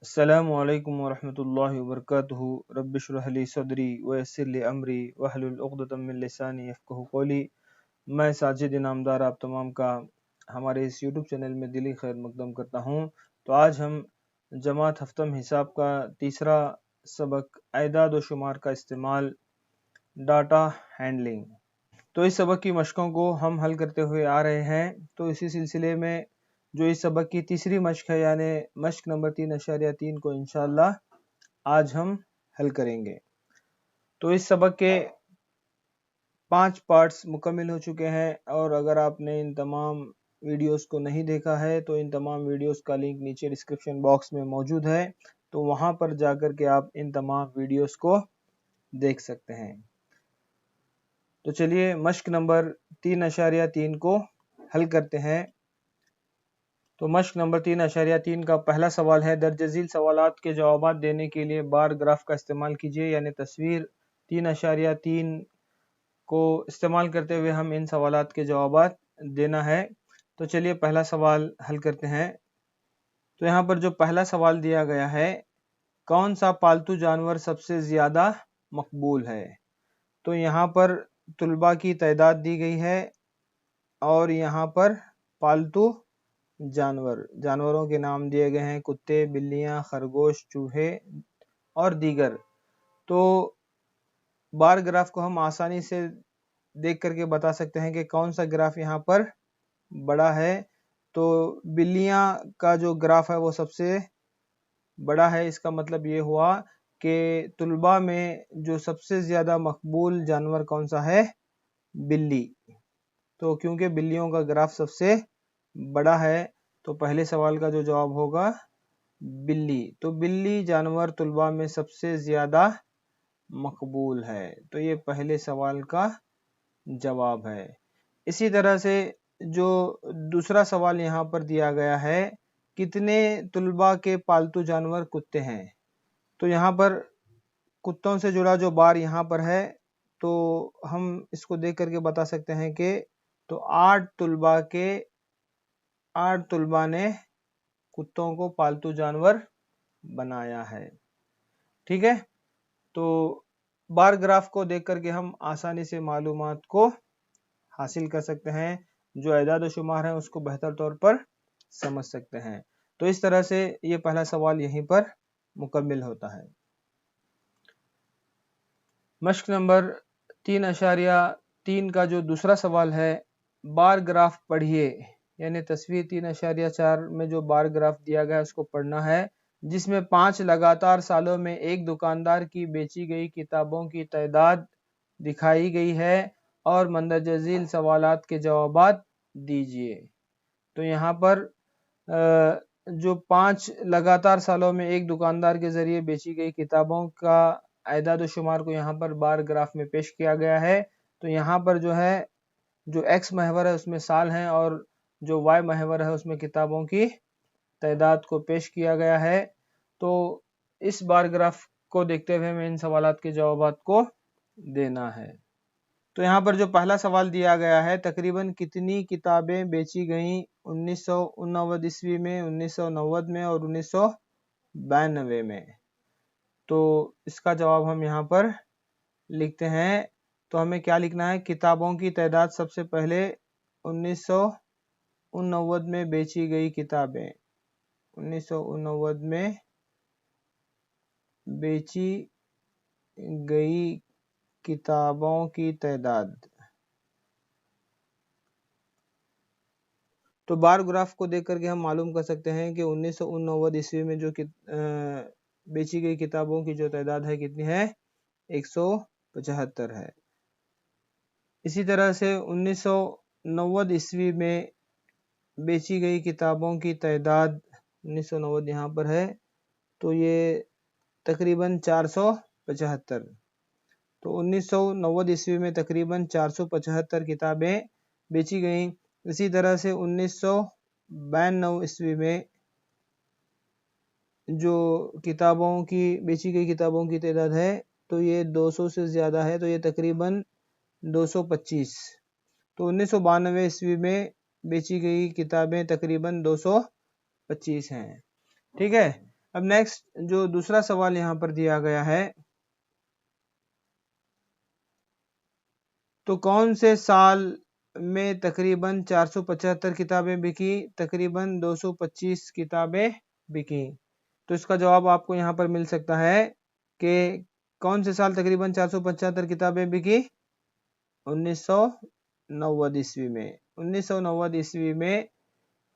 अस्सलामुअलैकुम वरहमतुल्लाहि वबरकातुहू। रब्बिश रह ली सदरी वयस्सिर ली अमरी वहलुल उक़दतम मिन लिसानी यफ़क़हू क़ौली। मैं साजिद इनामदार आप तमाम का हमारे इस यूट्यूब चैनल में दिली खैर मक़दम करता हूँ। तो आज हम जमात हफ्तम हिसाब का तीसरा सबक एदाद व शुमार का इस्तेमाल, डाटा हैंडलिंग। तो इस सबक की मशकों को हम हल करते हुए आ रहे हैं। तो इसी सिलसिले में जो इस सबक की तीसरी मश्क है, यानी मश्क नंबर 3.3 को इंशाअल्लाह आज हम हल करेंगे। तो इस सबक के 5 पार्ट्स मुकम्मल हो चुके हैं, और अगर आपने इन तमाम वीडियोस को नहीं देखा है तो इन तमाम वीडियोस का लिंक नीचे डिस्क्रिप्शन बॉक्स में मौजूद है, तो वहां पर जाकर के आप इन तमाम वीडियोस को देख सकते हैं। तो चलिए मश्क नंबर 3.3 को हल करते हैं। तो मश्क नंबर 3.3 का पहला सवाल है, दर्ज झील सवालात के जवाब देने के लिए बार ग्राफ का इस्तेमाल कीजिए। यानी तस्वीर 3.3 को इस्तेमाल करते हुए हम इन सवालात के जवाब देना है। तो चलिए पहला सवाल हल करते हैं। तो यहाँ पर जो पहला सवाल दिया गया है, कौन सा पालतू जानवर सबसे ज़्यादा मकबूल है। तो यहाँ पर तुलबा की तादाद दी गई है, और यहाँ पर पालतू जानवरों के नाम दिए गए हैं, कुत्ते, बिल्लियां, खरगोश, चूहे और दीगर। तो बार ग्राफ को हम आसानी से देख करके बता सकते हैं कि कौन सा ग्राफ यहाँ पर बड़ा है। तो बिल्लियां का जो ग्राफ है वो सबसे बड़ा है। इसका मतलब ये हुआ कि तुलबा में जो सबसे ज़्यादा मकबूल जानवर कौन सा है, बिल्ली। तो क्योंकि बिल्लियों का ग्राफ सबसे बड़ा है, तो पहले सवाल का जो जवाब होगा बिल्ली। तो बिल्ली जानवर तुलबा में सबसे ज़्यादा मकबूल है। तो ये पहले सवाल का जवाब है। इसी तरह से जो दूसरा सवाल यहाँ पर दिया गया है, कितने तुलबा के पालतू जानवर कुत्ते हैं। तो यहाँ पर कुत्तों से जुड़ा जो बार यहाँ पर है, तो हम इसको देख करके बता सकते हैं कि तो 8 तुलबा ने कुत्तों को पालतू जानवर बनाया है। ठीक है, तो बार ग्राफ को देख करके हम आसानी से मालूमात को हासिल कर सकते हैं, जो एदाद व शुमार है उसको बेहतर तौर पर समझ सकते हैं। तो इस तरह से ये पहला सवाल यहीं पर मुकम्मल होता है। मश्क नंबर 3.3 का जो दूसरा सवाल है, बार ग्राफ पढ़िए। यानी तस्वीर 3.4 में जो बार ग्राफ दिया गया है उसको पढ़ना है, जिसमें 5 लगातार सालों में एक दुकानदार की बेची गई किताबों की तादाद दिखाई गई है, और मंदरजा झील सवालात के जवाब दीजिए। तो यहाँ पर जो 5 लगातार सालों में एक दुकानदार के जरिए बेची गई किताबों का एदाद व शुमार को यहाँ पर बार ग्राफ में पेश किया गया है। तो यहाँ पर जो है, जो एक्स महवर है उसमें साल हैं, और जो वाई महवर है उसमें किताबों की तादाद को पेश किया गया है। तो इस बार ग्राफ को देखते हुए हमें इन सवालात के जवाब को देना है। तो यहाँ पर जो पहला सवाल दिया गया है, तकरीबन कितनी किताबें बेची गईं 1989 ईस्वी में, 1990 में और 1992 में। तो इसका जवाब हम यहाँ पर लिखते हैं। तो हमें क्या लिखना है, किताबों की तादाद सबसे पहले 1989 में बेची गई किताबें, 1989 में बेची गई किताबों की तादाद। तो बार ग्राफ को देख करके हम मालूम कर सकते हैं कि 1989 ईस्वी में जो बेची गई किताबों की जो तादाद है कितनी है, 175 है। इसी तरह से 1990 ईस्वी में बेची गई किताबों की तादाद 1990 यहाँ पर है, तो ये तकरीबन 475। तो 1990 ईस्वी में तकरीबन 475 किताबें बेची गईं। इसी तरह से 1992 ईस्वी में जो किताबों की बेची गई किताबों की तादाद है, तो ये 200 से ज़्यादा है, तो ये तकरीबन 225। तो 1992 ईस्वी में बेची गई किताबें तकरीबन 225 हैं। ठीक है, अब नेक्स्ट जो दूसरा सवाल यहाँ पर दिया गया है, तो कौन से साल में तकरीबन 475 किताबें बिकी, तकरीबन 225 किताबें बिकी। तो इसका जवाब आपको यहाँ पर मिल सकता है कि कौन से साल तकरीबन 475 किताबें बिकी, 1990 ईस्वी में। 1990 ईस्वी में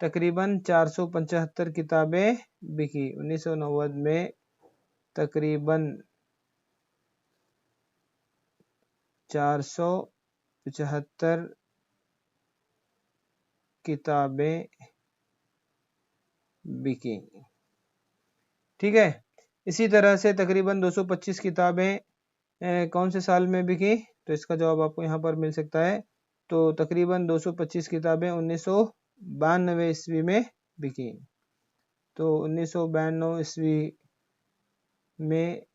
तकरीबन 475 किताबें बिकी। 1990 में तकरीबन 475 किताबें बिकी। ठीक है, इसी तरह से तकरीबन 225 किताबें कौन से साल में बिकी, तो इसका जवाब आपको यहाँ पर मिल सकता है। तो तकरीबन 225 किताबें 1992 ईस्वी में बिकी। तो 1992 ईस्वी में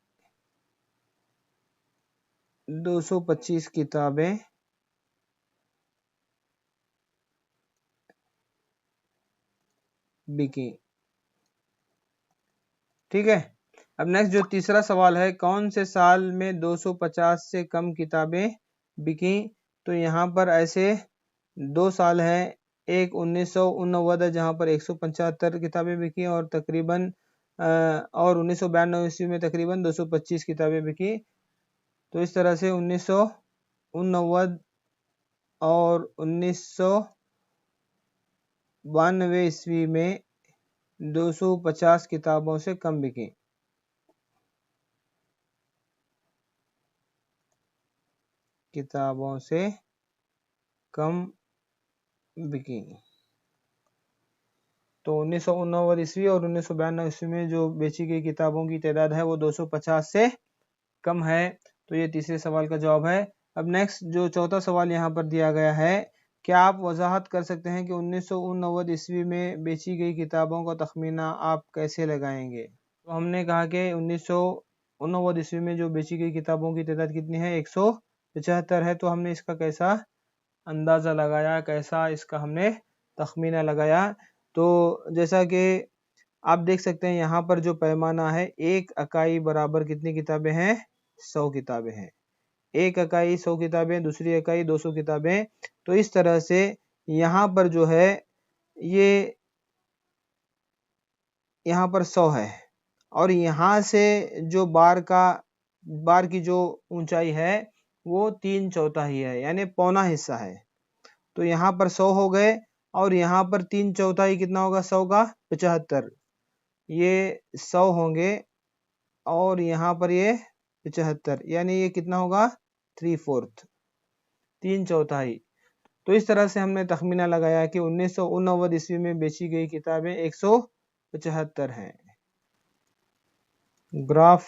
225 किताबें बिकी। ठीक है, अब नेक्स्ट जो तीसरा सवाल है, कौन से साल में 250 से कम किताबें बिकी। तो यहाँ पर ऐसे दो साल हैं, एक 1989 है जहाँ पर 175 किताबें बिकी और तकरीबन और 1992 ईस्वी में तकरीबन 225 किताबें बिकी। तो इस तरह से 1989 और 1992 ईस्वी में 250 किताबों से कम बिकी। किताबों से कम बिकी। तो 1989 ईस्वी और 1992 ईस्वी में जो बेची गई किताबों की तादाद है वो 250 से कम है। तो ये तीसरे सवाल का जवाब है। अब नेक्स्ट जो चौथा सवाल यहाँ पर दिया गया है, क्या आप वजाहत कर सकते हैं कि 1989 ईस्वी में बेची गई किताबों का तखमीना आप कैसे लगाएंगे। तो हमने कहा कि 1989 ईस्वी में जो बेची गई किताबों की तादाद कितनी है, 175 है। तो हमने इसका कैसा अंदाज़ा लगाया, कैसा इसका हमने तखमीना लगाया। तो जैसा कि आप देख सकते हैं यहाँ पर जो पैमाना है, एक इकाई बराबर कितनी किताबें हैं, 100 किताबें हैं। एक इकाई 100 किताबें, दूसरी इकाई 200 किताबें। तो इस तरह से यहाँ पर जो है ये यहाँ पर 100 है और यहाँ से जो बार की जो ऊंचाई है वो 3/4 है, यानी पौना हिस्सा है। तो यहाँ पर 100 हो गए और यहाँ पर 3/4 कितना होगा 100 का, 75। ये 100 होंगे और यहाँ पर ये 75, यानी ये कितना होगा 3/4, 3/4। तो इस तरह से हमने तखमीना लगाया कि 1989 ईस्वी में बेची गई किताबें 175 हैं। ग्राफ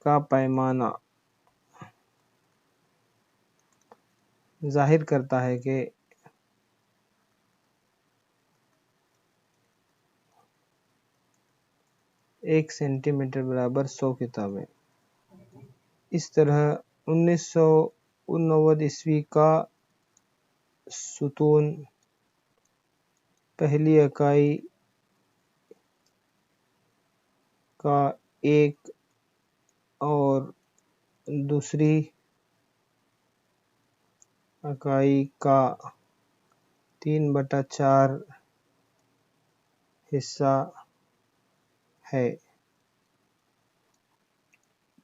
का पैमाना जाहिर करता है कि एक सेंटीमीटर बराबर 100 किताबें। इस तरह 1989 ईस्वी का सुतून, पहली इकाई का 1 और दूसरी इकाई का 3/4 हिस्सा है।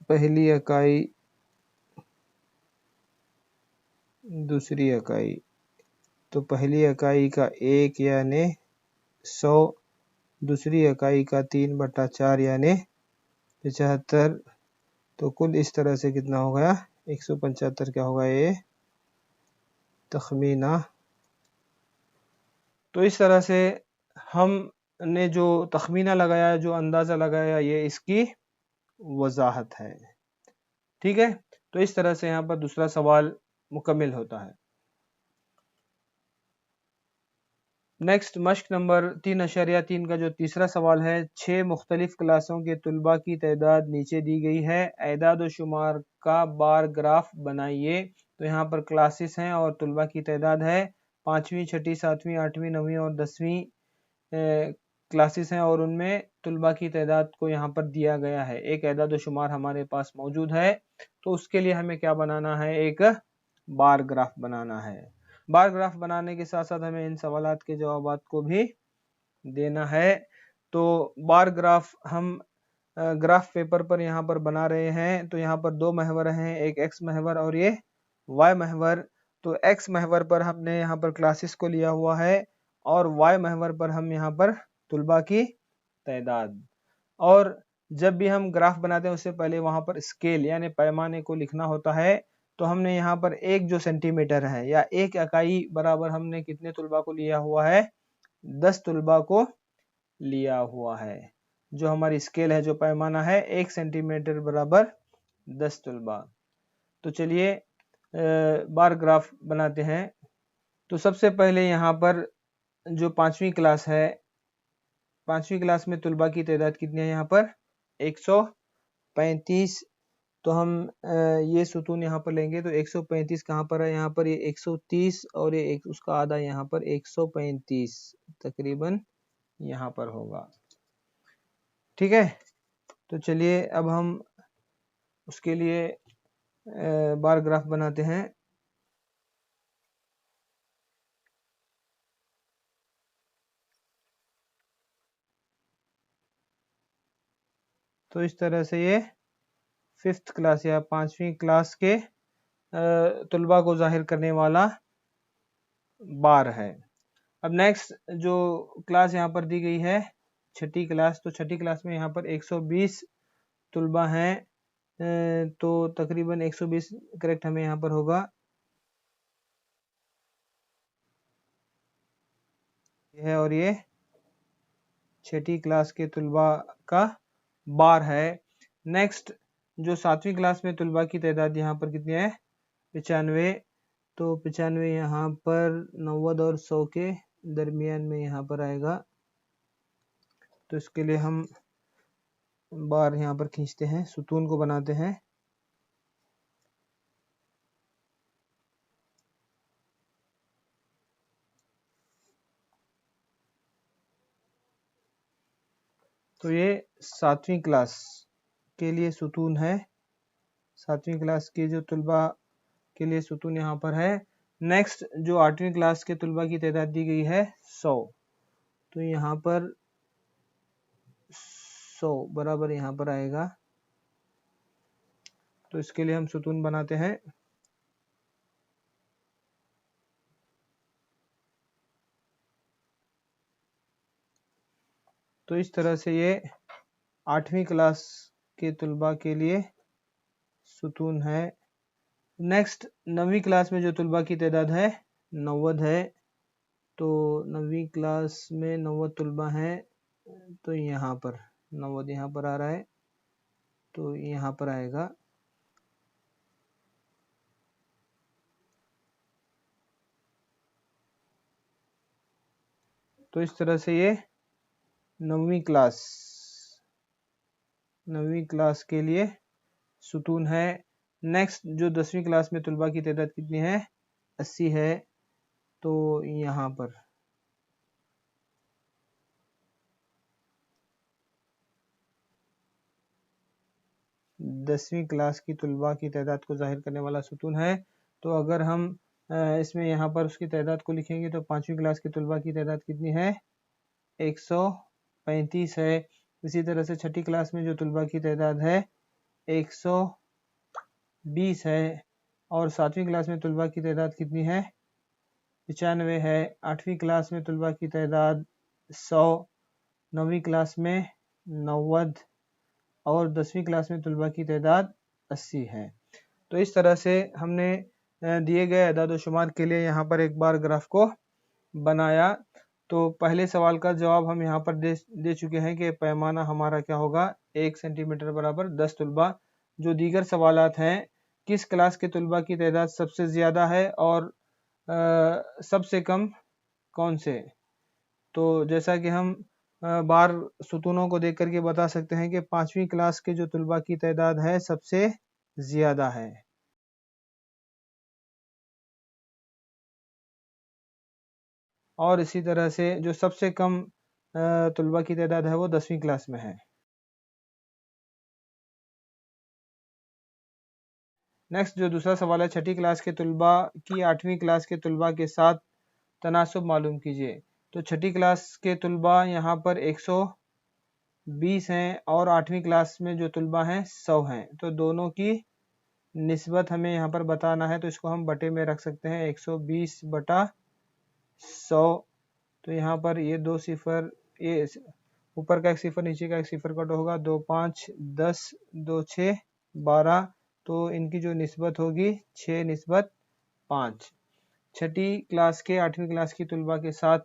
पहली इकाई, दूसरी इकाई, तो पहली इकाई का 1 यानी 100, दूसरी इकाई का 3/4 यानी 75। तो कुल इस तरह से कितना हो गया 175 क्या होगा ये तखमीना। तो इस तरह से हमने जो तखमीना लगाया, जो अंदाज़ा लगाया, ये इसकी वजाहत है। ठीक है, तो इस तरह से यहाँ पर दूसरा सवाल मुकम्मिल होता है। नेक्स्ट मश्क नंबर 3.3 का जो तीसरा सवाल है, 6 मुख्तलिफ क्लासों के तुलबा की तादाद नीचे दी गई है, एदाद व शुमार का बार ग्राफ बनाइए। तो यहाँ पर क्लासेस हैं और तुलबा की तादाद है 5वीं, 6ठी, 7वीं, 8वीं, 9वीं और 10वीं क्लासेस हैं और उनमें तुलबा की तादाद को यहाँ पर दिया गया है, एक एदाद शुमार हमारे पास मौजूद है। तो उसके लिए हमें क्या बनाना है, एक बार ग्राफ बनाना है। बार ग्राफ बनाने के साथ साथ हमें इन सवालात के जवाबात को भी देना है। तो बार ग्राफ हम ग्राफ पेपर पर यहाँ पर बना रहे हैं। तो यहाँ पर दो महवर हैं, एक एक्स महवर और ये वाई महवर। तो एक्स महवर पर हमने यहाँ पर क्लासेस को लिया हुआ है और वाई महवर पर हम यहाँ पर तुलबा की तादाद। और जब भी हम ग्राफ बनाते हैं उससे पहले वहां पर स्केल यानी पैमाने को लिखना होता है। तो हमने यहाँ पर एक जो सेंटीमीटर है या एक इकाई बराबर हमने कितने तुलबा को लिया हुआ है, 10 तुलबा को लिया हुआ है। जो हमारी स्केल है, जो पैमाना है, 1 सेंटीमीटर बराबर 10 तुलबा। तो चलिए बार ग्राफ बनाते हैं। तो सबसे पहले यहाँ पर जो 5वीं क्लास है, 5वीं क्लास में तुलबा की तादाद कितनी है, यहाँ पर 135। तो हम ये सुतून यहाँ पर लेंगे तो 135 कहाँ पर है, यहाँ पर ये 130 और ये एक उसका आधा यहाँ पर 135 तकरीबन यहाँ पर होगा। ठीक है। तो चलिए अब हम उसके लिए बार ग्राफ बनाते हैं। तो इस तरह से ये 5th क्लास या 5वीं क्लास के तुलबा को जाहिर करने वाला बार है। अब नेक्स्ट जो क्लास यहाँ पर दी गई है, 6ठी क्लास। तो 6ठी क्लास में यहाँ पर 120 तुलबा हैं। तो तकरीबन 120 करेक्ट हमें यहाँ पर होगा। है और ये 6ठी क्लास के तुलबा का बार है। नेक्स्ट जो 7वीं क्लास में तुलबा की तादाद यहाँ पर कितनी है, 95। तो 95 यहाँ पर 90 और 100 के दरमियान में यहाँ पर आएगा। तो इसके लिए हम बार यहाँ पर खींचते हैं, सुतून को बनाते हैं। तो ये 7वीं क्लास के लिए सुतून है। 7वीं क्लास के जो तुलबा के लिए सुतून यहाँ पर है। नेक्स्ट जो 8वीं क्लास के तुलबा की तादाद दी गई है 100। तो यहाँ पर 100 बराबर यहाँ पर आएगा। तो इसके लिए हम सुतून बनाते हैं। तो इस तरह से ये 8वीं क्लास के तुलबा के लिए सुतून है। नेक्स्ट 9वीं क्लास में जो तुलबा की तादाद है 90 है। तो 9वीं क्लास में 90 तुलबा है। तो यहाँ पर 90 यहाँ पर आ रहा है, तो यहाँ पर आएगा। तो इस तरह से ये 9वीं क्लास के लिए सुतून है। नेक्स्ट जो 10वीं क्लास में तुलबा की तादाद कितनी है, 80 है। तो यहाँ पर दसवीं क्लास की तुलबा की तादाद को जाहिर करने वाला सुतून है। तो अगर हम इसमें यहाँ पर उसकी तादाद को लिखेंगे तो 5वीं क्लास की तुलबा की तादाद कितनी है, 135 है। इसी तरह से 6ठी क्लास में जो तुलबा की तादाद है 120 है। और 7वीं क्लास में तुलबा की तादाद कितनी है, 95 है। 8वीं क्लास में तुलबा की तादाद 100। 9वीं क्लास में 90 और 10वीं क्लास में तुलबा की तादाद 80 है। तो इस तरह से हमने दिए गए अदाद शुमार के लिए यहाँ पर एक बार ग्राफ को बनाया। तो पहले सवाल का जवाब हम यहाँ पर दे चुके हैं कि पैमाना हमारा क्या होगा, 1 सेंटीमीटर बराबर 10 तुलबा। जो दीगर सवालात हैं, किस क्लास के तुलबा की तादाद सबसे ज़्यादा है और सबसे कम कौन से। तो जैसा कि हम बार सुतूनों को देख करके बता सकते हैं कि 5वीं क्लास के जो तुलबा की तादाद है सबसे ज़्यादा है। और इसी तरह से जो सबसे कम तलबा की तादाद है वो 10वीं क्लास में है। नेक्स्ट जो दूसरा सवाल है, छठी क्लास के तलबा की 8वीं क्लास के तलबा के साथ तनासुब मालूम कीजिए। तो छठी क्लास के तलबा यहाँ पर 120 हैं और 8वीं क्लास में जो तलबा हैं 100 हैं। तो दोनों की निस्बत हमें यहाँ पर बताना है, तो इसको हम बटे में रख सकते हैं 120 बटा 100। तो यहाँ पर ये दो सिफर, ये ऊपर का एक सिफर नीचे का एक सिफर कट होगा, 2 5 10 2 6 12। तो इनकी जो निस्बत होगी 6:5। छठी क्लास के 8वीं क्लास की तलबा के साथ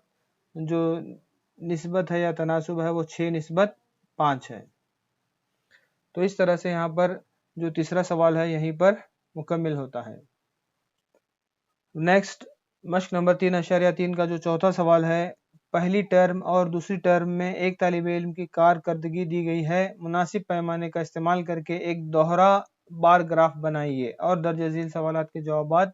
जो निस्बत है या तनासुब है वो 6:5 है। तो इस तरह से यहाँ पर जो तीसरा सवाल है यहीं पर मुकम्मिल होता है। नेक्स्ट मश्क नंबर 3.3 का जो चौथा सवाल है, पहली टर्म और दूसरी टर्म में एक तालिब इल्म की कारकर्दगी दी गई है, मुनासिब पैमाने का इस्तेमाल करके एक दोहरा बार ग्राफ बनाइए और दर्ज झील सवालात के जवाब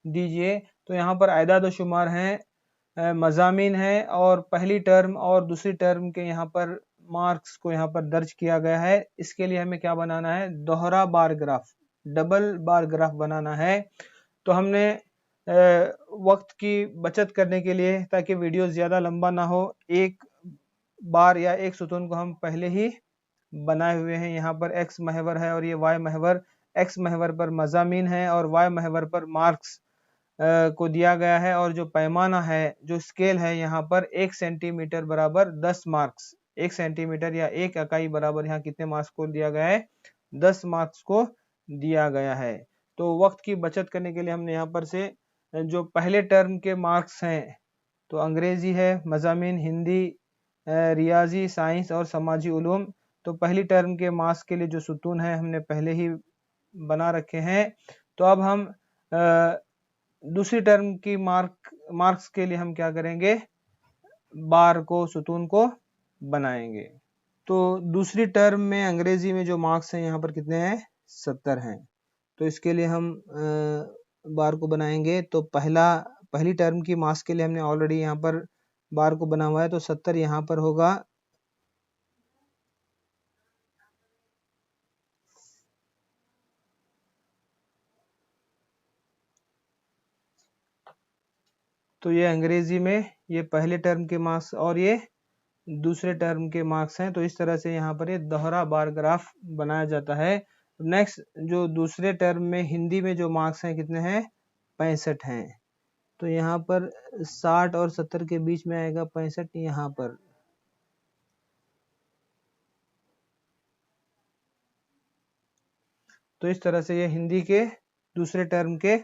दीजिए। तो यहाँ पर आइदाद व शुमार हैं, मज़ामीन है और पहली टर्म और दूसरी टर्म के यहाँ पर मार्क्स को यहाँ पर दर्ज किया गया है। इसके लिए हमें क्या बनाना है, दोहरा bar graph, double bar graph बनाना है। तो हमने वक्त की बचत करने के लिए, ताकि वीडियो ज़्यादा लंबा ना हो, एक बार या एक सुतून को हम पहले ही बनाए हुए हैं। यहाँ पर एक्स महवर है और ये वाई महवर, एक्स महवर पर मज़ामीन है और वाई महवर पर मार्क्स को दिया गया है। और जो पैमाना है, जो स्केल है, यहाँ पर 1 सेंटीमीटर बराबर 10 मार्क्स, 1 सेंटीमीटर या 1 इकाई बराबर यहाँ कितने मार्क्स को दिया गया है, 10 मार्क्स को दिया गया है। तो वक्त की बचत करने के लिए हमने यहाँ पर से जो पहले टर्म के मार्क्स हैं, तो अंग्रेजी है, मज़ामीन हिंदी, रियाजी, साइंस और समाजी उलूम। तो पहली टर्म के मार्क्स के लिए जो सुतून है हमने पहले ही बना रखे हैं। तो अब हम दूसरी टर्म की मार्क्स के लिए हम क्या करेंगे, बार को, सुतून को बनाएंगे। तो दूसरी टर्म में अंग्रेजी में जो मार्क्स हैं यहाँ पर कितने हैं, 70 हैं। तो इसके लिए हम बार को बनाएंगे। तो पहली टर्म की मार्क्स के लिए हमने ऑलरेडी यहाँ पर बार को बना हुआ है, तो 70 यहाँ पर होगा। तो ये अंग्रेजी में ये पहले टर्म के मार्क्स और ये दूसरे टर्म के मार्क्स हैं। तो इस तरह से यहाँ पर ये दोहरा बार ग्राफ बनाया जाता है। नेक्स्ट जो दूसरे टर्म में हिंदी में जो मार्क्स हैं कितने हैं, 65 हैं। तो यहाँ पर 60 और 70 के बीच में आएगा 65 यहाँ पर। तो इस तरह से ये हिंदी के दूसरे टर्म के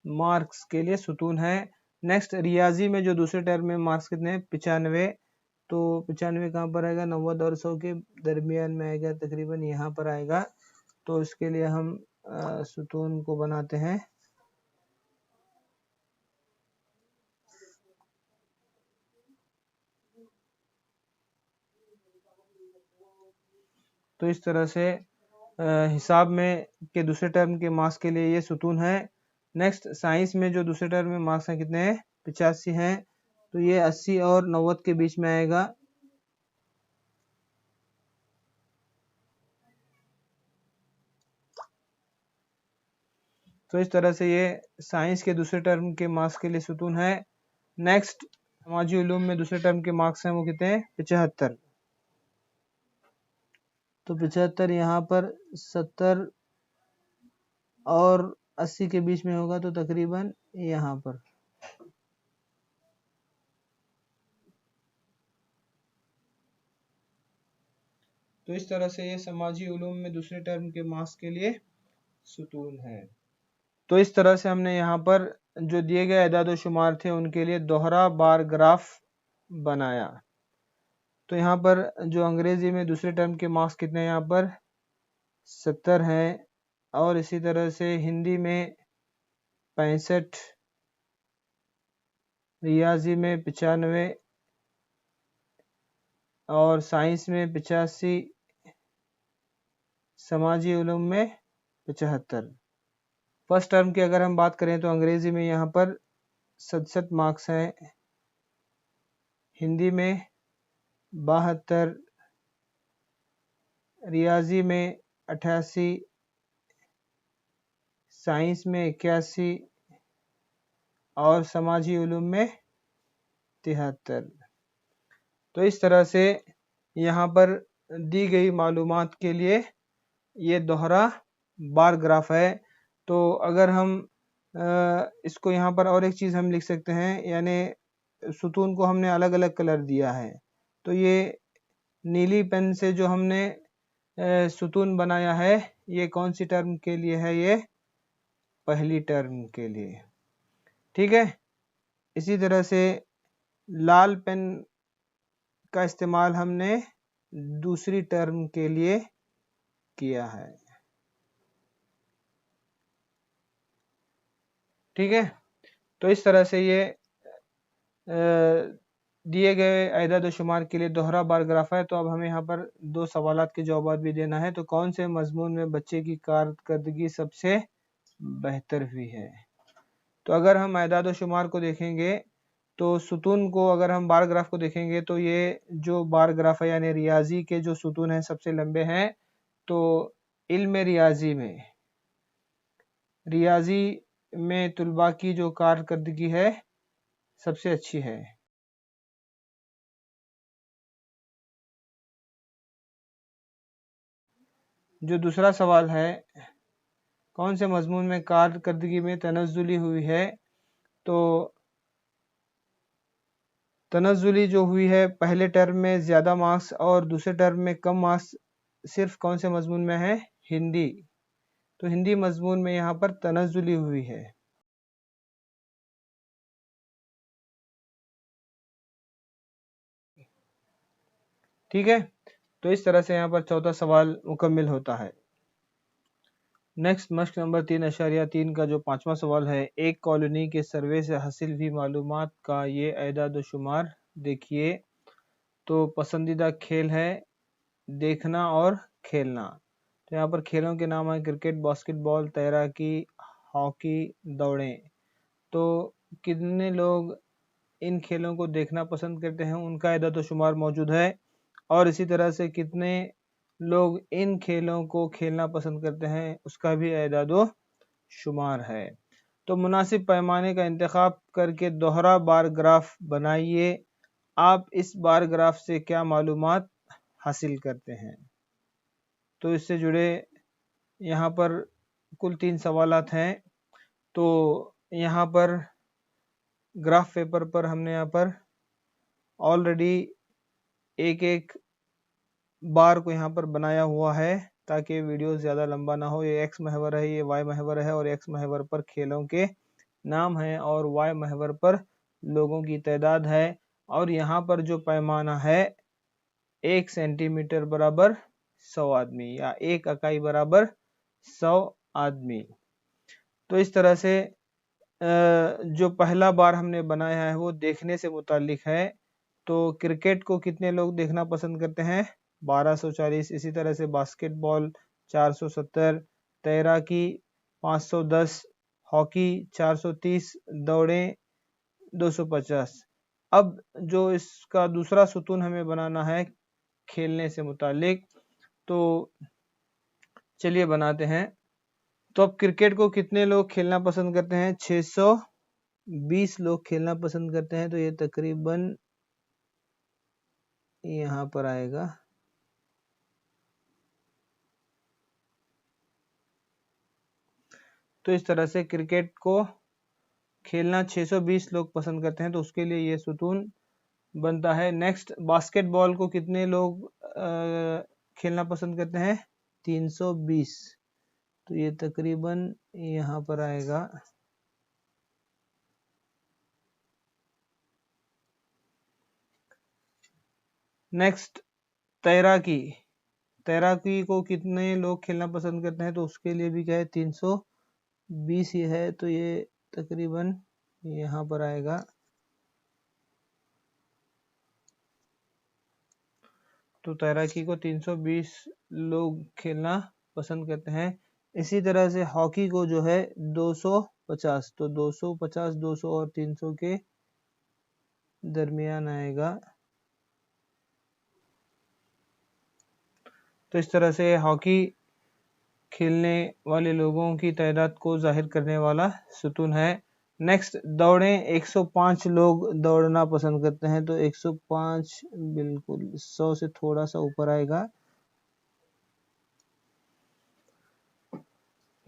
मार्क्स के लिए सुतून है। नेक्स्ट रियाजी में जो दूसरे टर्म में मार्क्स कितने हैं, 95। तो 95 कहाँ पर आएगा, 90 और 100 के दरमियान में आएगा, तकरीबन यहाँ पर आएगा। तो इसके लिए हम सुतून को बनाते हैं। तो इस तरह से हिसाब में के दूसरे टर्म के मार्क्स के लिए ये सुतून है। नेक्स्ट साइंस में जो दूसरे टर्म में मार्क्स हैं कितने हैं, 85 हैं। तो ये 80 और 90 के बीच में आएगा। तो इस तरह से ये साइंस के दूसरे टर्म के मार्क्स के लिए सुतून है। नेक्स्ट समाजी उलूम में दूसरे टर्म के मार्क्स हैं वो कितने हैं, 75। तो 75 यहाँ पर 70 और 80 के बीच में होगा, तो तकरीबन यहाँ पर। तो इस तरह से ये समाजी उलूम में दूसरे टर्म के मार्क्स के लिए सुतून है। तो इस तरह से हमने यहाँ पर जो दिए गए अदाद व शुमार थे उनके लिए दोहरा बार ग्राफ बनाया। तो यहाँ पर जो अंग्रेजी में दूसरे टर्म के मार्क्स कितने हैं, यहाँ पर 70 हैं। और इसी तरह से हिंदी में 65, रियाजी में 95 और साइंस में 85, समाजी उलूम में 75। फर्स्ट टर्म की अगर हम बात करें तो अंग्रेजी में यहाँ पर 67 मार्क्स हैं, हिंदी में 72, रियाजी में 88, साइंस में 81 और समाजी उलूम में 73। तो इस तरह से यहाँ पर दी गई मालूमात के लिए ये दोहरा बार ग्राफ है। तो अगर हम इसको यहाँ पर और एक चीज़ हम लिख सकते हैं, यानी सुतून को हमने अलग अलग कलर दिया है। तो ये नीली पेन से जो हमने सुतून बनाया है, ये कौन सी टर्म के लिए है? ये पहली टर्म के लिए, ठीक है। इसी तरह से लाल पेन का इस्तेमाल हमने दूसरी टर्म के लिए किया है, ठीक है। तो इस तरह से ये दिए गए अहदाद शुमार के लिए दोहरा बार ग्राफ है। तो अब हमें यहाँ पर 2 सवालात के जवाब भी देना है। तो कौन से मजमून में बच्चे की कारकर्दगी सबसे बेहतर हुई है? तो अगर हम अहदाद शुमार को देखेंगे तो सुतून को, अगर हम बार ग्राफ को देखेंगे तो ये जो बार ग्राफ है यानी रियाजी के जो सुतून हैं सबसे लंबे हैं। तो इल्म रियाजी में तुलबा की जो कारकर्दगी है सबसे अच्छी है। जो दूसरा सवाल है, कौन से मजमून में कारकर्दगी में तनज़्ज़ुली हुई है? तो तनज़्ज़ुली जो हुई है पहले टर्म में ज़्यादा मार्क्स और दूसरे टर्म में कम मार्क्स सिर्फ कौन से मजमून में है? हिंदी। तो हिंदी मजमून में यहाँ पर तनज़्ज़ुली हुई है। ठीक है, तो इस तरह से यहाँ पर चौथा सवाल मुकम्मिल होता है। नेक्स्ट मश्क नंबर 3.3 का जो 5वां सवाल है, एक कॉलोनी के सर्वे से हासिल हुई मालूमात का ये एदाद शुमार देखिए। तो पसंदीदा खेल है देखना और खेलना। तो यहाँ पर खेलों के नाम है क्रिकेट, बास्केटबॉल, तैराकी, हॉकी, दौड़ें। तो कितने लोग इन खेलों को देखना पसंद करते हैं उनका एदाद शुमार मौजूद है, और इसी तरह से कितने लोग इन खेलों को खेलना पसंद करते हैं उसका भी एदाद शुमार है। तो मुनासिब पैमाने का इंतखाब करके दोहरा बार ग्राफ बनाइए। आप इस बार ग्राफ से क्या मालूमात हासिल करते हैं? तो इससे जुड़े यहाँ पर कुल 3 सवालात हैं। तो यहाँ पर ग्राफ पेपर पर हमने यहाँ पर ऑलरेडी एक एक बार को यहाँ पर बनाया हुआ है ताकि वीडियो ज़्यादा लंबा ना हो। ये एक्स महवर है, ये वाई महवर है, और एक्स महवर पर खेलों के नाम है और वाई महवर पर लोगों की तादाद है। और यहाँ पर जो पैमाना है 1 सेंटीमीटर बराबर 100 आदमी, या 1 इकाई बराबर 100 आदमी। तो इस तरह से जो पहला बार हमने बनाया है वो देखने से मुतालिक है। तो क्रिकेट को कितने लोग देखना पसंद करते हैं? 1240। इसी तरह से बास्केटबॉल 470, तैराकी 510, हॉकी 430, दौड़ें 250। अब जो इसका दूसरा सुतून हमें बनाना है खेलने से मुतालिक, तो चलिए बनाते हैं। तो अब क्रिकेट को कितने लोग खेलना पसंद करते हैं? 620 लोग खेलना पसंद करते हैं। तो ये तकरीबन यहाँ पर आएगा। तो इस तरह से क्रिकेट को खेलना 620 लोग पसंद करते हैं, तो उसके लिए ये सुतून बनता है। नेक्स्ट, बास्केटबॉल को कितने लोग खेलना पसंद करते हैं? 320। तो ये तकरीबन यहाँ पर आएगा। नेक्स्ट, तैराकी को कितने लोग खेलना पसंद करते हैं? तो उसके लिए भी क्या है? 320 ही है। तो ये तकरीबन यहाँ पर आएगा। तो तैराकी को 320 लोग खेलना पसंद करते हैं। इसी तरह से हॉकी को जो है 250। तो 250, 200 और 300 के दरमियान आएगा। तो इस तरह से हॉकी खेलने वाले लोगों की तादाद को जाहिर करने वाला सुतून है। नेक्स्ट, दौड़ें। 105 लोग दौड़ना पसंद करते हैं, तो 105 बिल्कुल 100 से थोड़ा सा ऊपर आएगा।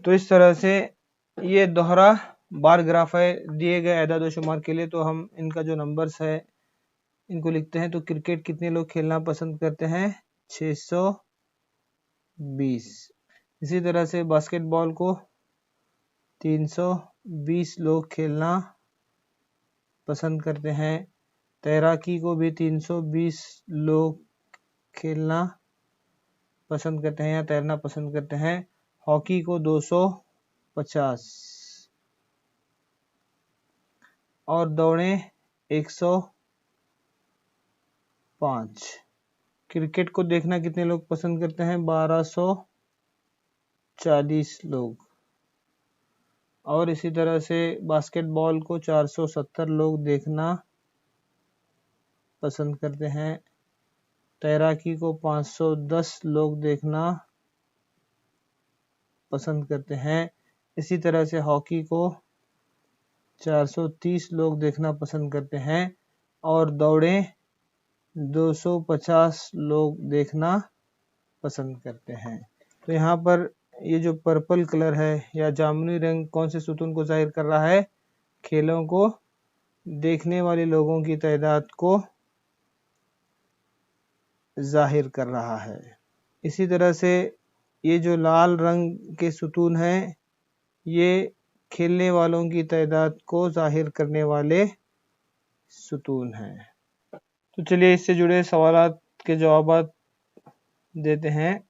तो इस तरह से ये दोहरा बार ग्राफ है दिए गए एदाद व शुमार के लिए। तो हम इनका जो नंबर्स है इनको लिखते हैं। तो क्रिकेट कितने लोग खेलना पसंद करते हैं? 620। इसी तरह से बास्केटबॉल को 320 लोग खेलना पसंद करते हैं। तैराकी को भी 320 लोग खेलना पसंद करते हैं या तैरना पसंद करते हैं। हॉकी को 250 और दौड़ें 105। क्रिकेट को देखना कितने लोग पसंद करते हैं? 1240 लोग। और इसी तरह से बास्केटबॉल को 470 लोग देखना पसंद करते हैं। तैराकी को 510 लोग देखना पसंद करते हैं। इसी तरह से हॉकी को 430 लोग देखना पसंद करते हैं और दौड़ें 250 लोग देखना पसंद करते हैं। तो यहाँ पर ये जो पर्पल कलर है या जामुनी रंग कौन से सुतून को जाहिर कर रहा है? खेलों को देखने वाले लोगों की तादाद को जाहिर कर रहा है। इसी तरह से ये जो लाल रंग के सुतून हैं ये खेलने वालों की तादाद को जाहिर करने वाले सुतून हैं। तो चलिए इससे जुड़े सवालात के जवाब देते हैं।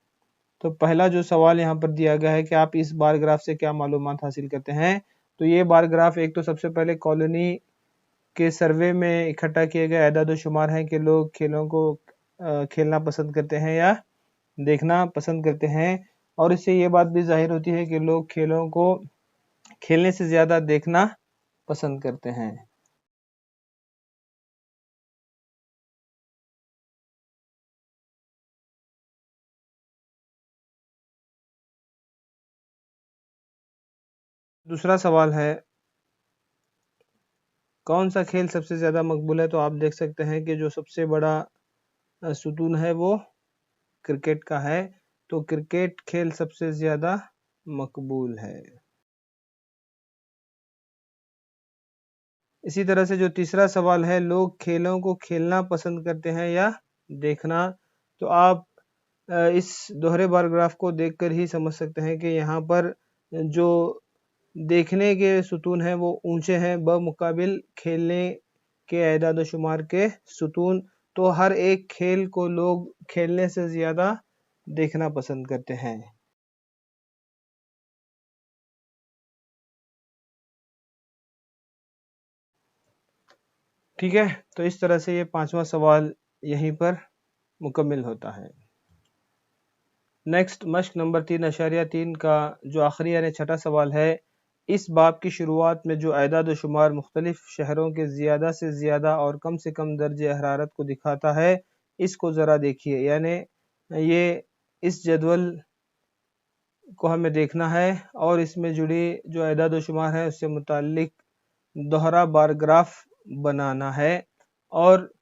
तो पहला जो सवाल यहाँ पर दिया गया है कि आप इस बार ग्राफ से क्या मालूमात हासिल करते हैं? तो ये बार ग्राफ एक तो सबसे पहले कॉलोनी के सर्वे में इकट्ठा किए गए एदाद शुमार हैं कि लोग खेलों को खेलना पसंद करते हैं या देखना पसंद करते हैं। और इससे ये बात भी जाहिर होती है कि लोग खेलों को खेलने से ज़्यादा देखना पसंद करते हैं। दूसरा सवाल है, कौन सा खेल सबसे ज़्यादा मकबूल है? तो आप देख सकते हैं कि जो सबसे बड़ा सुतून है वो क्रिकेट का है। तो क्रिकेट खेल सबसे ज़्यादा मकबूल है। इसी तरह से जो तीसरा सवाल है, लोग खेलों को खेलना पसंद करते हैं या देखना? तो आप इस दोहरे बार ग्राफ को देखकर ही समझ सकते हैं कि यहाँ पर जो देखने के सुतून हैं वो ऊंचे हैं बमुकाबिल खेलने के एदाद शुमार के सुतून। तो हर एक खेल को लोग खेलने से ज़्यादा देखना पसंद करते हैं। ठीक है, तो इस तरह से ये पांचवा सवाल यहीं पर मुकम्मिल होता है। नेक्स्ट मश्क नंबर 3.3 का जो आखिरी यानी छठा सवाल है, इस बाब की शुरुआत में जो एदाद शुमार मुख्तलिफ शहरों के ज़्यादा से ज़्यादा और कम से कम दर्जे हरारत को दिखाता है, इसको ज़रा देखिए। यानी ये इस जदवल को हमें देखना है और इसमें जुड़ी जो एदाद शुमार है उससे मुताल्लिक दोहरा बार ग्राफ बनाना है और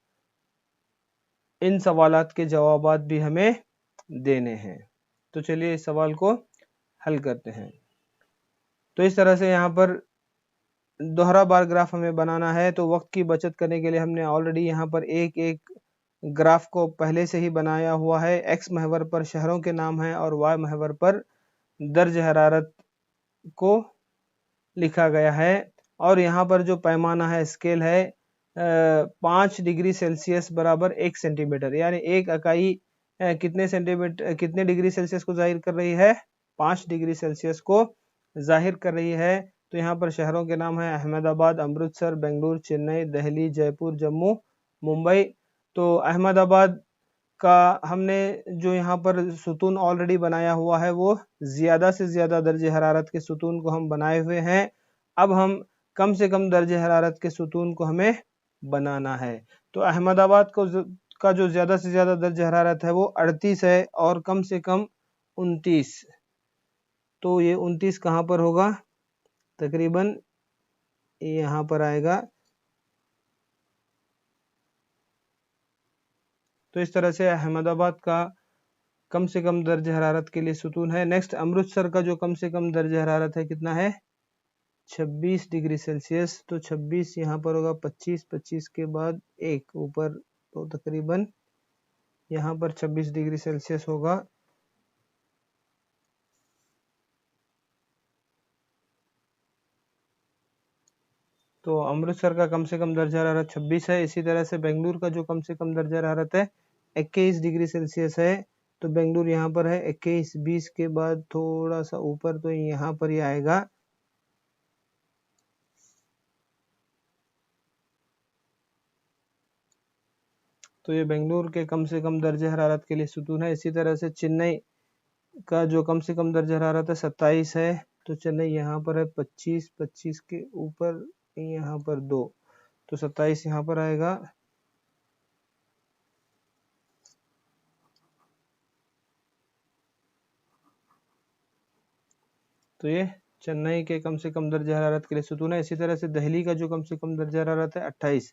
इन सवालात के जवाबात भी हमें देने हैं। तो चलिए इस सवाल को हल करते हैं। तो इस तरह से यहाँ पर दोहरा बार ग्राफ हमें बनाना है। तो वक्त की बचत करने के लिए हमने ऑलरेडी यहाँ पर एक एक ग्राफ को पहले से ही बनाया हुआ है। एक्स महवर पर शहरों के नाम हैं और वाई महवर पर दर्ज हरारत को लिखा गया है। और यहाँ पर जो पैमाना है, स्केल है 5 डिग्री सेल्सियस बराबर 1 सेंटीमीटर, यानी एक इकाई कितने डिग्री सेल्सियस को जाहिर कर रही है? 5 डिग्री सेल्सियस को जाहिर कर रही है। तो यहाँ पर शहरों के नाम है अहमदाबाद, अमृतसर, बेंगलुरु, चेन्नई, दिल्ली, जयपुर, जम्मू, मुंबई। तो अहमदाबाद का हमने जो यहाँ पर सुतून ऑलरेडी बनाया हुआ है वो ज़्यादा से ज़्यादा दर्जे हरारत के सुतून को हम बनाए हुए हैं। अब हम कम से कम दर्जे हरारत के सुतून को हमें बनाना है। तो अहमदाबाद का जो ज्यादा से ज्यादा दर्ज हरारत है वो 38 है और कम से कम 29। तो ये 29 कहाँ पर होगा? तकरीबन यहाँ पर आएगा। तो इस तरह से अहमदाबाद का कम से कम दर्ज हरारत के लिए सुतून है। नेक्स्ट अमृतसर का जो कम से कम दर्ज हरारत है कितना है? 26 डिग्री सेल्सियस। तो 26 यहाँ पर होगा 25, 25 के बाद एक ऊपर, तो तकरीबन यहाँ पर 26 डिग्री सेल्सियस होगा। तो अमृतसर का कम से कम दर्जा हरारत 26 है। इसी तरह से बेंगलुरु का जो कम से कम दर्जा हरारत है 21 डिग्री सेल्सियस है। तो बेंगलुरु यहाँ पर है 21, 20 के बाद थोड़ा सा ऊपर, तो यहाँ पर ही आएगा। तो ये बेंगलुरु के कम से कम दर्जे हरारत के लिए सुतून है। इसी तरह से चेन्नई का जो कम से कम दर्जा हरारत है 27 है। तो चेन्नई यहाँ पर है 25, 25 के ऊपर यहाँ पर 2, तो 27 यहाँ पर आएगा। तो ये चेन्नई के कम से कम दर्जा हरारत के लिए सुतून है। इसी तरह से दिल्ली का जो कम से कम दर्जा हरारत है 28।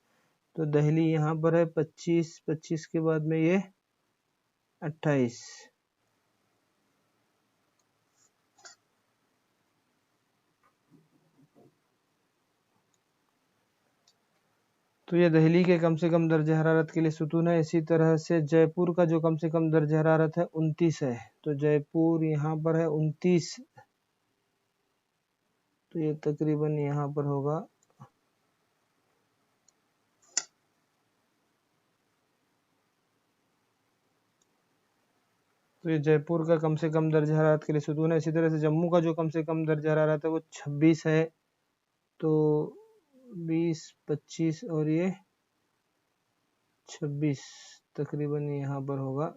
तो दिल्ली यहाँ पर है 25, 25 के बाद में ये 28। तो ये दिल्ली के कम से कम दर्जा हरारत के लिए सुतून है। इसी तरह से जयपुर का जो कम से कम दर्जा हरारत है 29 है। तो जयपुर यहाँ पर है 29। तो ये तकरीबन यहाँ पर होगा। तो ये जयपुर का कम से कम दर्जा हरारत के लिए सुतून है। इसी तरह से जम्मू का जो कम से कम दर्जा हरारत है वो 26 है। तो 20, 25 और ये 26 तकरीबन यहाँ पर होगा।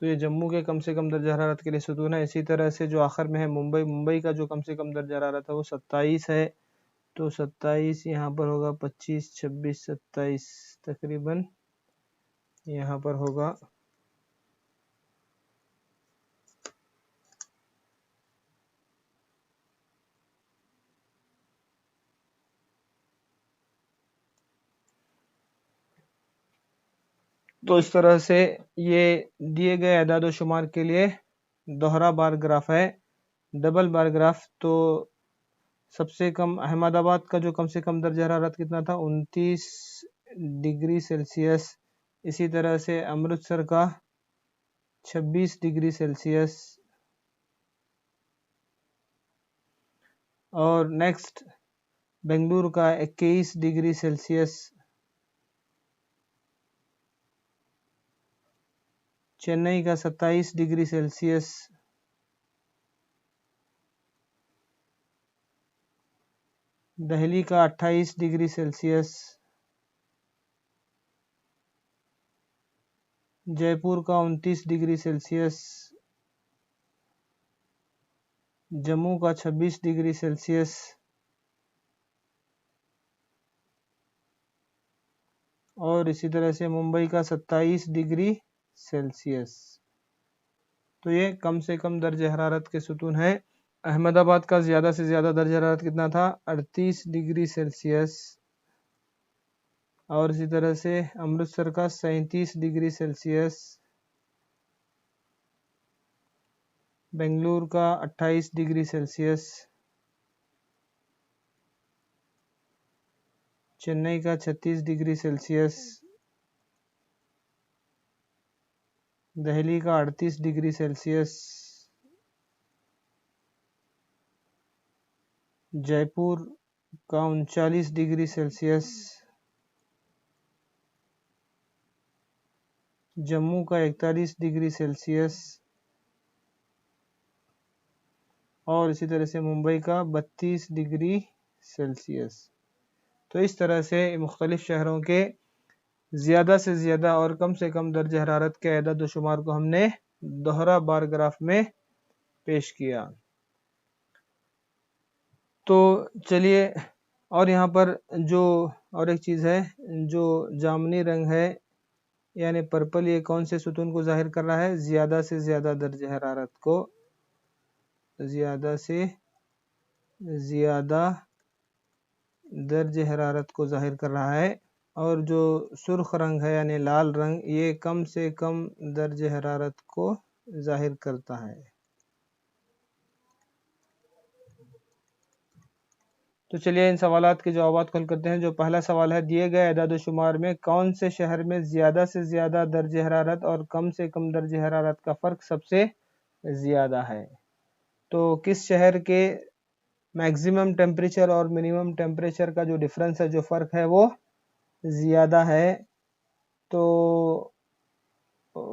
तो ये जम्मू के कम से कम दर्जा हरारत के लिए सुतून है। इसी तरह से जो आखिर में है मुंबई, मुंबई का जो कम से कम दर्जा हरारत है वो 27 है। तो 27 यहाँ पर होगा, 25, 26, 27 तकरीबन यहाँ पर होगा। तो इस तरह से ये दिए गए अदाद व शुमार के लिए दोहरा बार ग्राफ है। डबल बार ग्राफ तो सबसे कम अहमदाबाद का जो कम से कम दर्जा हरारत कितना था? 29 डिग्री सेल्सियस। इसी तरह से अमृतसर का 26 डिग्री सेल्सियस। और नेक्स्ट बेंगलुरु का 21 डिग्री सेल्सियस। चेन्नई का 27 डिग्री सेल्सियस। दिल्ली का 28 डिग्री सेल्सियस। जयपुर का 29 डिग्री सेल्सियस। जम्मू का 26 डिग्री सेल्सियस। और इसी तरह से मुंबई का 27 डिग्री सेल्सियस। तो ये कम से कम दर्जे हरारत के सुतून है। अहमदाबाद का ज्यादा से ज्यादा दर्जा हरारत कितना था? 38 डिग्री सेल्सियस। और इसी तरह से अमृतसर का 37 डिग्री सेल्सियस। बेंगलुरु का 28 डिग्री सेल्सियस। चेन्नई का 36 डिग्री सेल्सियस। दिल्ली का 38 डिग्री सेल्सियस। जयपुर का 39 डिग्री सेल्सियस। जम्मू का 41 डिग्री सेल्सियस। और इसी तरह से मुंबई का 32 डिग्री सेल्सियस। तो इस तरह से मुख्तलिफ शहरों के ज़्यादा से ज़्यादा और कम से कम दर्ज हरारत के अदद व शुमार को हमने दोहरा बार ग्राफ में पेश किया। तो चलिए, और यहाँ पर जो और एक चीज़ है, जो जामुनी रंग है यानी पर्पल, ये कौन से सुतून को जाहिर कर रहा है? ज़्यादा से ज़्यादा दर्ज हरारत को, ज़्यादा से ज़्यादा दर्ज हरारत को जाहिर कर रहा है। और जो सुर्ख रंग है यानी लाल रंग, ये कम से कम दर्ज हरारत को जाहिर करता है। तो चलिए इन सवालात के जवाबात को हल करते हैं। जो पहला सवाल है, दिए गए अदाद शुमार में कौन से शहर में ज़्यादा से ज़्यादा दर्ज हरारत और कम से कम दर्ज हरारत का फ़र्क सबसे ज़्यादा है? तो किस शहर के मैक्सिमम टेम्परेचर और मिनिमम टेम्परेचर का जो डिफरेंस है, जो फ़र्क है, वो ज़्यादा है? तो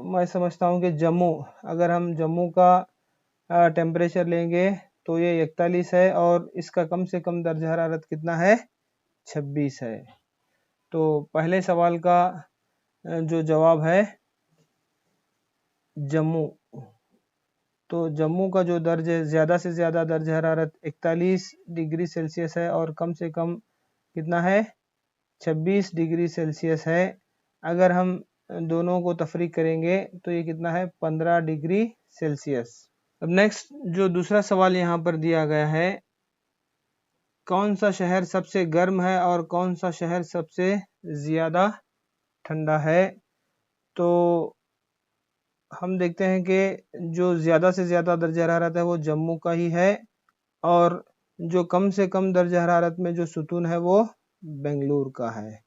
मैं समझता हूँ कि जम्मू, अगर हम जम्मू का टेम्परेचर लेंगे तो ये 41 है और इसका कम से कम दर्ज हरारत कितना है? 26 है। तो पहले सवाल का जो जवाब है जम्मू, तो जम्मू का जो दर्ज ज़्यादा से ज़्यादा दर्ज हरारत 41 डिग्री सेल्सियस है और कम से कम कितना है? 26 डिग्री सेल्सियस है। अगर हम दोनों को तफरीक करेंगे तो ये कितना है? 15 डिग्री सेल्सियस। अब नेक्स्ट जो दूसरा सवाल यहाँ पर दिया गया है, कौन सा शहर सबसे गर्म है और कौन सा शहर सबसे ज़्यादा ठंडा है? तो हम देखते हैं कि जो ज़्यादा से ज़्यादा दर्ज हरारत है वो जम्मू का ही है, और जो कम से कम दर्ज हरारत में जो सुतून है वो बेंगलुरु का है।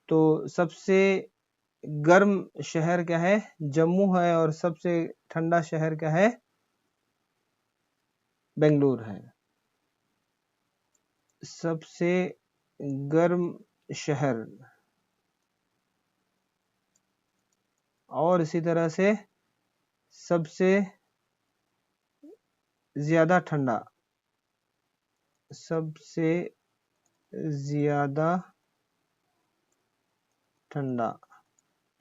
तो सबसे गर्म शहर क्या है? जम्मू है, और सबसे ठंडा शहर क्या है? बेंगलुरु है। सबसे गर्म शहर और इसी तरह से सबसे ज़्यादा ठंडा, सबसे ज़्यादा ठंडा।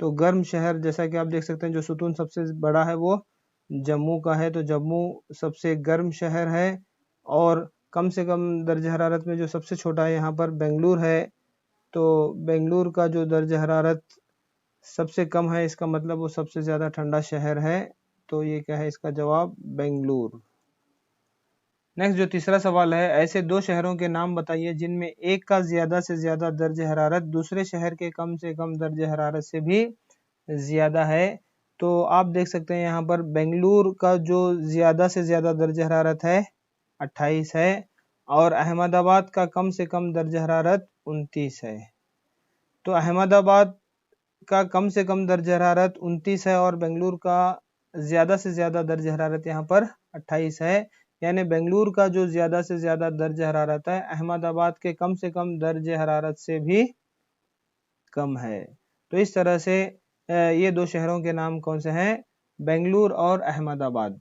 तो गर्म शहर, जैसा कि आप देख सकते हैं, जो सुतून सबसे बड़ा है वो जम्मू का है, तो जम्मू सबसे गर्म शहर है। और कम से कम दर्ज हरारत में जो सबसे छोटा है यहाँ पर बेंगलुरु है, तो बेंगलुरु का जो दर्ज हरारत सबसे कम है, इसका मतलब वो सबसे ज़्यादा ठंडा शहर है। तो ये क्या है? इसका जवाब बेंगलुरु। नेक्स्ट जो तीसरा सवाल है, ऐसे दो शहरों के नाम बताइए जिनमें एक का ज़्यादा से ज़्यादा दर्ज हरारत दूसरे शहर के कम से कम दर्ज हरारत से भी ज़्यादा है। तो आप देख सकते हैं यहाँ पर बेंगलुरु का जो ज़्यादा से ज़्यादा दर्ज हरारत है 28 है, और अहमदाबाद का कम से कम दर्ज हरारत 29 है। तो अहमदाबाद का कम से कम दर्ज हरारत 29 है और बेंगलुरु का ज़्यादा से ज़्यादा दर्ज हरारत यहाँ पर 28 है। यानी बेंगलुरु का जो ज़्यादा से ज़्यादा दर्ज हरारत है अहमदाबाद के कम से कम दर्ज हरारत से भी कम है। तो इस तरह से ये दो शहरों के नाम कौन से हैं? बेंगलुरु और अहमदाबाद।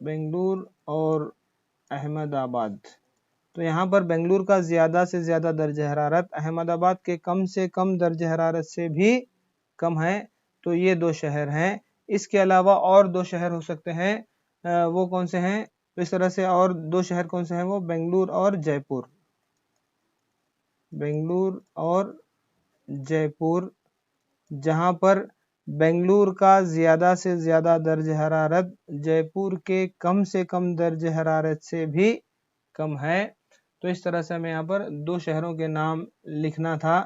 बेंगलुरु और अहमदाबाद। तो यहाँ पर बेंगलुरु का ज़्यादा से ज़्यादा दर्ज हरारत अहमदाबाद के कम से कम दर्ज हरारत से भी कम है। तो ये दो शहर हैं। इसके अलावा और दो शहर हो सकते हैं, वो कौन से हैं? तो इस तरह से और दो शहर कौन से हैं? वो बेंगलुरु और जयपुर। बेंगलुरु और जयपुर, जहाँ पर बेंगलुरु का ज़्यादा से ज़्यादा दर्ज हरारत जयपुर के कम से कम दर्ज हरारत से भी कम है। तो इस तरह से हमें यहाँ पर दो शहरों के नाम लिखना था।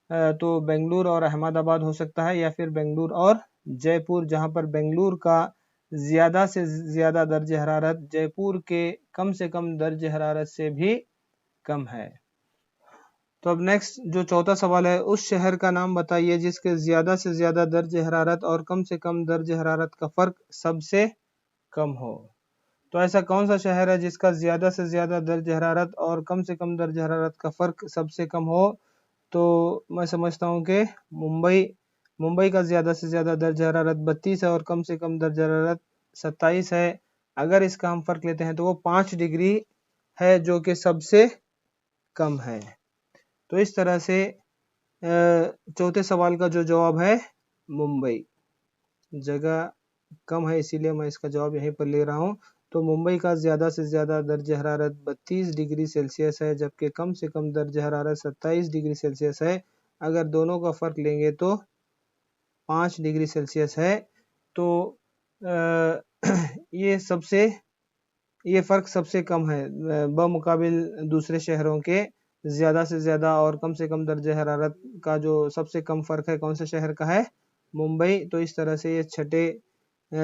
तो बेंगलुरु और अहमदाबाद हो सकता है, या फिर बेंगलुरु और जयपुर, जहाँ पर बेंगलुरु का ज़्यादा से ज़्यादा दर्ज हरारत जयपुर के कम से कम दर्ज हरारत से भी कम है। तो अब नेक्स्ट जो चौथा सवाल है, उस शहर का नाम बताइए जिसके ज़्यादा से ज़्यादा दर्ज हरारत और कम से कम दर्ज हरारत का फ़र्क सबसे कम हो। तो ऐसा कौन सा शहर है जिसका ज़्यादा से ज़्यादा दर्ज हरारत और कम से कम दर्ज हरारत का फ़र्क सबसे कम हो? तो मैं समझता हूँ कि मुंबई का ज़्यादा से ज़्यादा दर्ज हरारत 32 है और कम से कम दर्ज हरारत 27 है। अगर इसका हम फ़र्क लेते हैं तो वो 5 डिग्री है, जो कि सबसे कम है। तो इस तरह से चौथे सवाल का जो जवाब है मुंबई, जगह कम है, इसीलिए मैं इसका जवाब यहीं पर ले रहा हूँ। तो मुंबई का ज़्यादा से ज़्यादा दर्ज हरारत 32 डिग्री सेल्सियस है, जबकि कम से कम दर्ज हरारत 27 डिग्री सेल्सियस है। अगर दोनों का फ़र्क लेंगे तो 5 डिग्री सेल्सियस है। तो ये फ़र्क सबसे कम है बमुकाबिल दूसरे शहरों के। ज़्यादा से ज़्यादा और कम से कम दर्जे हरारत का जो सबसे कम फ़र्क है कौन से शहर का है? मुंबई। तो इस तरह से ये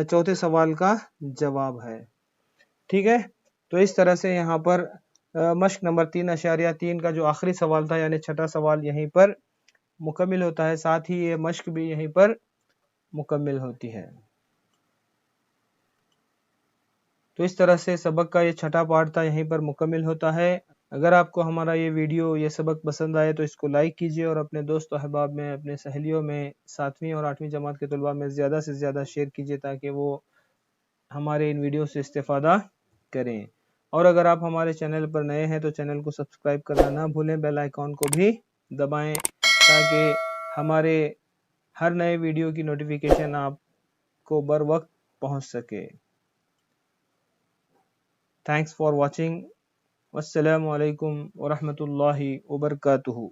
चौथे सवाल का जवाब है। ठीक है, तो इस तरह से यहाँ पर मश्क नंबर 3.3 का जो आखिरी सवाल था यानी छठा सवाल यहीं पर मुकम्मिल होता है, साथ ही ये मश्क भी यहीं पर मुकम्मिल होती है। तो इस तरह से सबक का ये छठा पार्ट था यहीं पर मुकम्मिल होता है। अगर आपको हमारा ये वीडियो ये सबक पसंद आए तो इसको लाइक कीजिए और अपने दोस्त अहबाब में, अपने सहेलियों में, 7वीं और 8वीं जमात के तलबा में ज़्यादा से ज़्यादा शेयर कीजिए ताकि वो हमारे इन वीडियो से इस्तेफ़ादा करें। और अगर आप हमारे चैनल पर नए हैं तो चैनल को सब्सक्राइब करना ना भूलें, बेल आइकॉन को भी दबाएं ताकि हमारे हर नए वीडियो की नोटिफिकेशन आपको बर वक्त पहुँच सके। Thanks for watching. वस्सलामु अलैकुम वरहमतुल्लाहि वबरकातुहू।